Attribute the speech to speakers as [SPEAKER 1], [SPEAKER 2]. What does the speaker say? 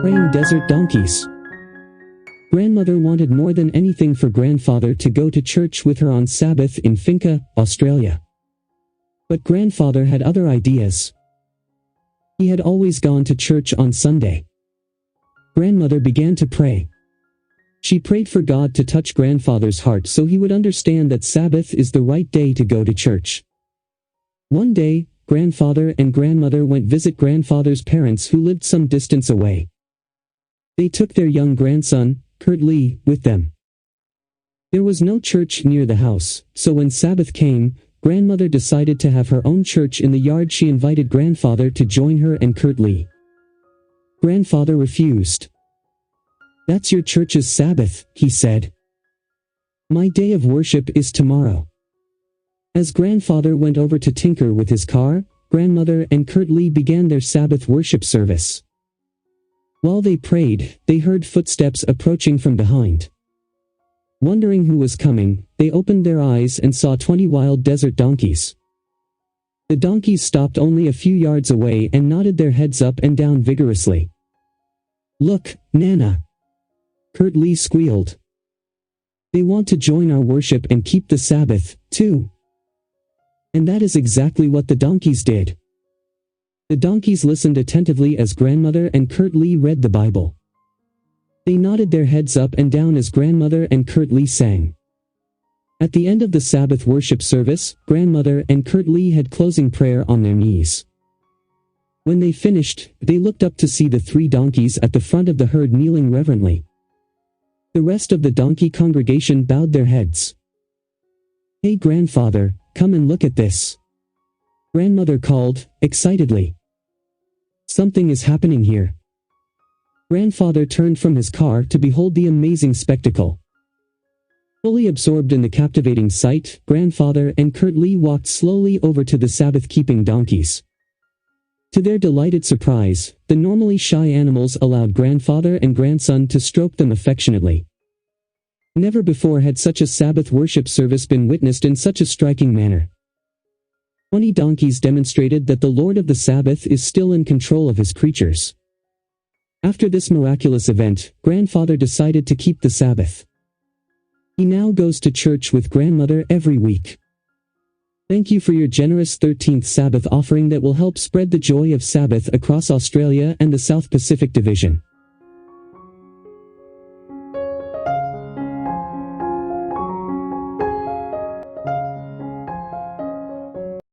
[SPEAKER 1] Praying desert donkeys. Grandmother wanted more than anything for grandfather to go to church with her on Sabbath in Finca, Australia. But grandfather had other ideas. He had always gone to church on Sunday. Grandmother began to pray. She prayed for God to touch grandfather's heart so he would understand that Sabbath is the right day to go to church. One day, grandfather and grandmother went visit grandfather's parents who lived some distance away. They took their young grandson, Kurt Lee, with them. There was no church near the house, so when Sabbath came, grandmother decided to have her own church in the yard. She invited grandfather to join her and Kurt Lee. Grandfather refused. "That's your church's Sabbath," he said. "My day of worship is tomorrow." As grandfather went over to tinker with his car, grandmother and Kurt Lee began their Sabbath worship service. While they prayed, they heard footsteps approaching from behind. Wondering who was coming, they opened their eyes and saw 20 wild desert donkeys. The donkeys stopped only a few yards away and nodded their heads up and down vigorously. "Look, Nana!" Kurt Lee squealed. "They want to join our worship and keep the Sabbath, too." And that is exactly what the donkeys did. The donkeys listened attentively as grandmother and Kurt Lee read the Bible. They nodded their heads up and down as grandmother and Kurt Lee sang. At the end of the Sabbath worship service, grandmother and Kurt Lee had closing prayer on their knees. When they finished, they looked up to see the 3 donkeys at the front of the herd kneeling reverently. The rest of the donkey congregation bowed their heads. "Hey grandfather, come and look at this," grandmother called, excitedly. "Something is happening here." Grandfather turned from his car to behold the amazing spectacle. Fully absorbed in the captivating sight, grandfather and Kurt Lee walked slowly over to the Sabbath-keeping donkeys. To their delighted surprise, the normally shy animals allowed grandfather and grandson to stroke them affectionately. Never before had such a Sabbath worship service been witnessed in such a striking manner. 20 donkeys demonstrated that the Lord of the Sabbath is still in control of his creatures. After this miraculous event, grandfather decided to keep the Sabbath. He now goes to church with grandmother every week. Thank you for your generous 13th Sabbath offering that will help spread the joy of Sabbath across Australia and the South Pacific Division.